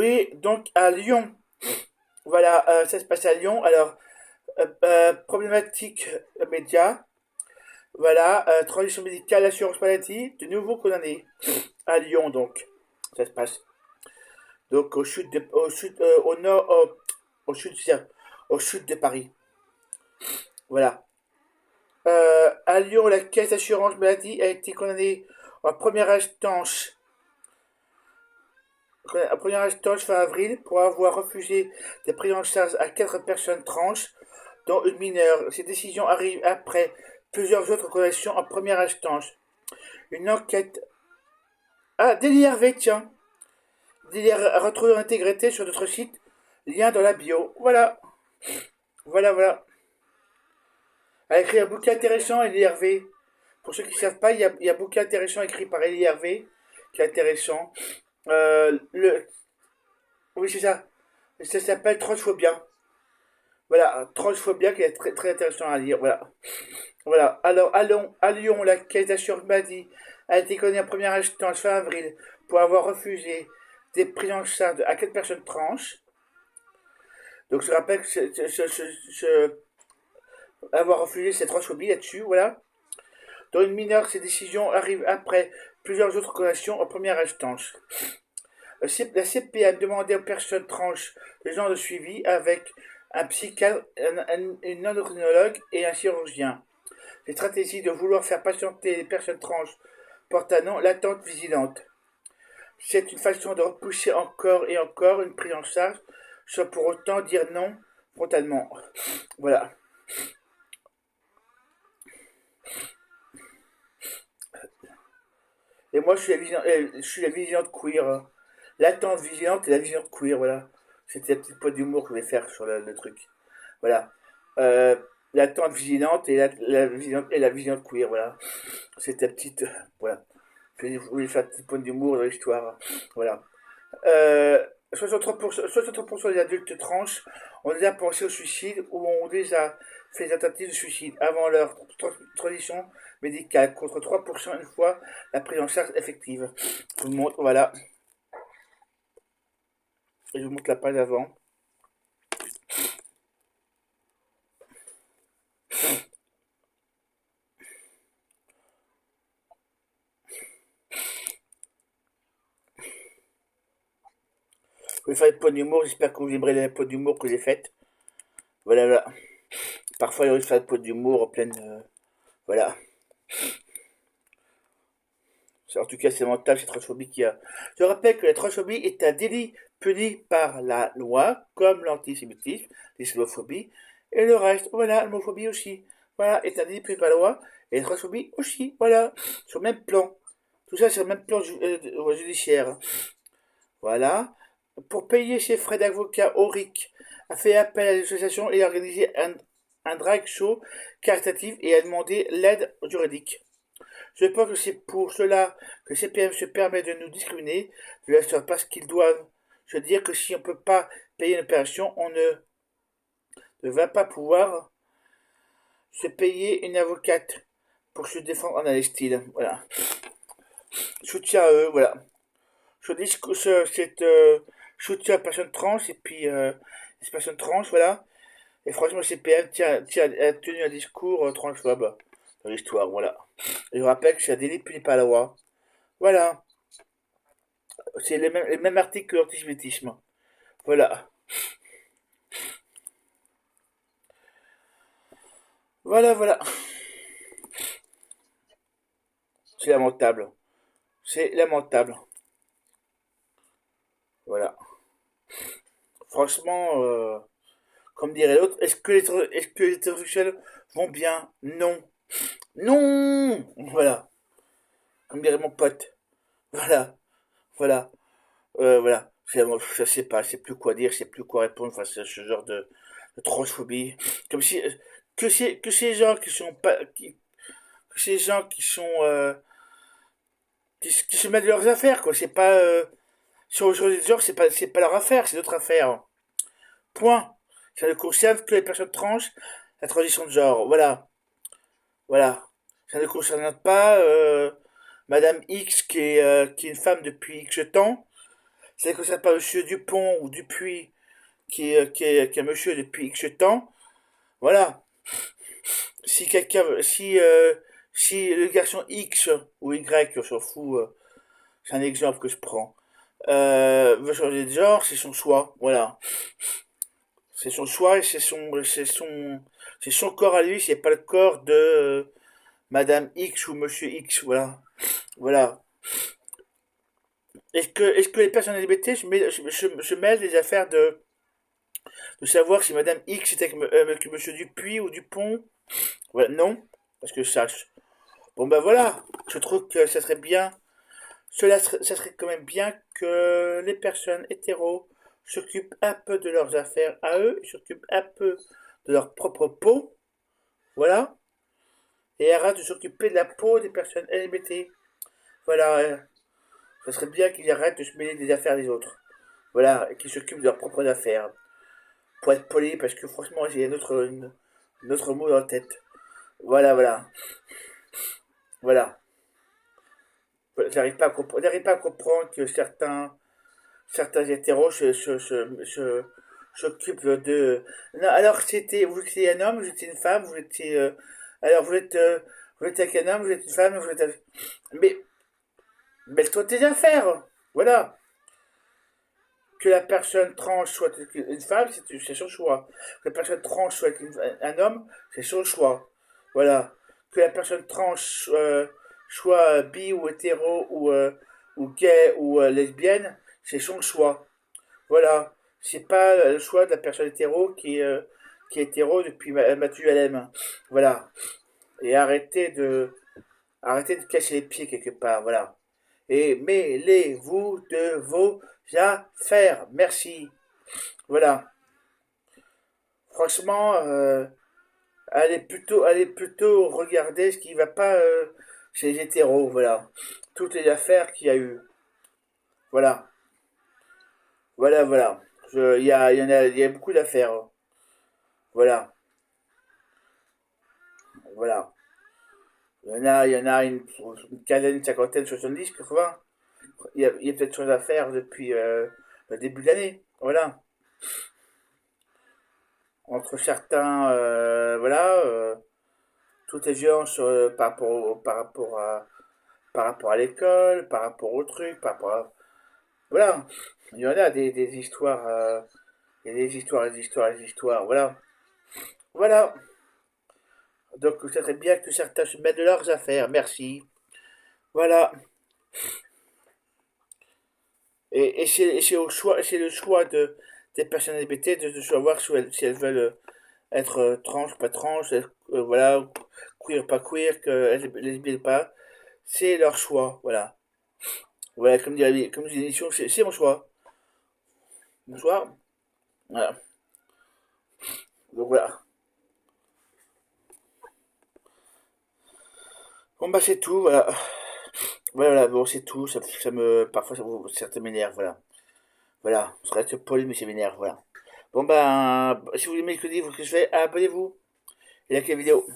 Oui, donc à Lyon. Voilà, ça se passe à Lyon. Alors, problématique média. Voilà, transition médicale, assurance maladie, de nouveau condamné. À Lyon, donc. Ça se passe. Donc, au sud, au nord, au sud, au sud de Paris. Voilà. À Lyon, la caisse d'assurance maladie a été condamnée en première instance en première instance fin avril pour avoir refusé des prises en charge à quatre personnes trans, dont une mineure. Ces décisions arrivent après plusieurs autres condamnations en première instance. Une enquête. Ah, Délit Hervé, tiens. Délit à retrouver en intégrité sur notre site. Lien dans la bio. Voilà. Voilà, voilà. Elle a écrit un bouquin intéressant, Elie Hervé. Pour ceux qui ne savent pas, il y a un bouquin intéressant écrit par Elie Hervé, qui est intéressant. Le... Oui, c'est ça. Ça s'appelle Transphobia. Voilà, Transphobia qui est très, très intéressant à lire. Voilà. Voilà. Alors, à Lyon, la caisse d'assurance maladie a été condamnée en première instance fin avril pour avoir refusé des prises en charge à 4 personnes trans. Donc, je rappelle que avoir refusé cette transphobie là-dessus. Voilà. Dans une mineure, ces décisions arrivent après plusieurs autres condamnations en première instance. La CPM demandait aux personnes trans des gens de suivi avec un psychiatre, un endocrinologue et un chirurgien. Les stratégies de vouloir faire patienter les personnes trans portent un nom l'attente vigilante. C'est une façon de repousser encore et encore une prise en charge sans pour autant dire non frontalement. Voilà. Et moi, je suis la vigilante queer. L'attente vigilante et la vigilante queer, voilà. C'était la petite pointe d'humour que je voulais faire sur le truc. Voilà. Euh, L'attente vigilante et la vigilante queer, voilà. C'était la petite. Voilà. Je voulais faire une petite pointe d'humour dans l'histoire. Voilà. Euh, 63% des adultes trans ont déjà pensé au suicide ou ont déjà fait des tentatives de suicide avant leur transition médicale, contre 3% une fois la prise en charge effective. Je vous montre, voilà, et je vous montre la page avant. Je vais faire les points d'humour, j'espère que vous aimerez les points d'humour que j'ai faites. Voilà, voilà. Parfois, il arrive à faire des points d'humour en pleine. Voilà. En tout cas, c'est mental, c'est transphobie qu'il y a. Je rappelle que la transphobie est un délit puni par la loi, comme l'antisémitisme, l'islamophobie, et le reste. Voilà, l'homophobie aussi. Voilà, est un délit puni par la loi, et la transphobie aussi. Voilà, sur le même plan. Tout ça sur le même plan judiciaire. Voilà. Pour payer ses frais d'avocat, Auric a fait appel à l'association et a organisé un drag show caritatif et a demandé l'aide juridique. Je pense que c'est pour cela que CPM se permet de nous discriminer, parce qu'ils doivent se dire que si on ne peut pas payer une opération, on ne va pas pouvoir se payer une avocate pour se défendre en Palestine. Voilà. Soutien à eux, voilà. Je dis que c'est soutien à personnes trans et puis les personnes trans, voilà. Et franchement, CPM a tenu un discours transphobe dans l'histoire, voilà. Et je rappelle que c'est un délit puni par la loi. Voilà. C'est le même article que l'antisémitisme. Voilà. Voilà, voilà. C'est lamentable. C'est lamentable. Voilà. Franchement, comme dirait l'autre, est-ce que les hétérosexuels vont bien? Non. Non. Voilà. Comme dirait mon pote. Voilà. Voilà. Voilà. Je sais pas, je sais plus quoi dire, je sais plus quoi répondre face à ce genre de transphobie. Comme si que ces gens qui sont pas que ces gens qui se mettent de leurs affaires, quoi. C'est pas sur les genres, c'est pas leur affaire, c'est notre affaire. Point. Ça ne concerne que les personnes trans, la transition de genre. Voilà. Voilà. Ça ne concerne pas Madame X qui est une femme depuis X temps. ça ne concerne pas monsieur Dupont ou Dupuis, qui est monsieur depuis X temps. Voilà. Si quelqu'un, si le garçon X ou Y, on s'en fout, c'est un exemple que je prends, veut changer de genre, c'est son choix. Voilà. C'est son choix et c'est son corps à lui, c'est pas le corps de Madame X ou Monsieur X. Voilà. Voilà. Est-ce que les personnes LGBT, je mêle des affaires de savoir si Madame X était avec Monsieur Dupuis ou Dupont? Voilà, non, parce que je sache. Bon ben voilà, je trouve que ça serait bien, ça serait quand même bien que les personnes hétéros s'occupent un peu de leurs affaires à eux, s'occupent un peu de leur propre peau, voilà, et arrêtent de s'occuper de la peau des personnes LGBT. Voilà, ça serait bien qu'ils arrêtent de se mêler des affaires des autres. Voilà, et qu'ils s'occupent de leurs propres affaires. Pour être poli, parce que franchement, j'ai un autre mot dans la tête. Voilà, voilà, voilà. J'arrive pas à comprendre que certains hétéros s'occupent de. Non, alors c'était, vous étiez un homme, vous étiez une femme, vous étiez. Alors vous êtes avec un homme, vous êtes une femme, vous êtes avec. Mais mêle-toi de tes affaires. Voilà. Que la personne trans soit une femme, c'est son choix. Que la personne trans soit un homme, c'est son choix. Voilà. Que la personne trans soit bi ou hétéro ou gay ou lesbienne, c'est son choix. Voilà. C'est pas le choix de la personne hétéro qui est hétéro depuis Mathusalem. Voilà. Et arrêtez de casser les pieds quelque part. Voilà. Et mêlez-vous de vos affaires. Merci. Voilà. Franchement, allez plutôt regarder ce qui va pas chez les hétéros. Voilà. Toutes les affaires qu'il y a eu. Voilà. Voilà, voilà. Il y a beaucoup d'affaires. Voilà. Voilà. Il y en a une quinzaine, une cinquantaine, 70, 80. Il y a peut-être chose à faire depuis le début de l'année. Voilà. Entre certains, voilà, toutes les violences par rapport à l'école, par rapport au truc, par rapport à, voilà. Il y en a des histoires, il y a des histoires, des histoires, des histoires, voilà. Voilà. Donc, ça serait bien que certains se mettent de leurs affaires. Merci. Voilà. C'est le choix des personnes LGBT de savoir si elles veulent être trans, pas trans, voilà, queer, pas queer, que lesbienne, pas. C'est leur choix, voilà. Voilà, comme dit l'émission, c'est mon choix. Bonsoir. Voilà. Donc voilà. Bon bah c'est tout, voilà. Voilà, voilà, bon c'est tout. Parfois ça m'énerve, voilà. Voilà, je reste poli mais ça m'énerve, voilà. Bon bah, si vous aimez ce que je dis, ce que je fais, abonnez-vous et likez la vidéo.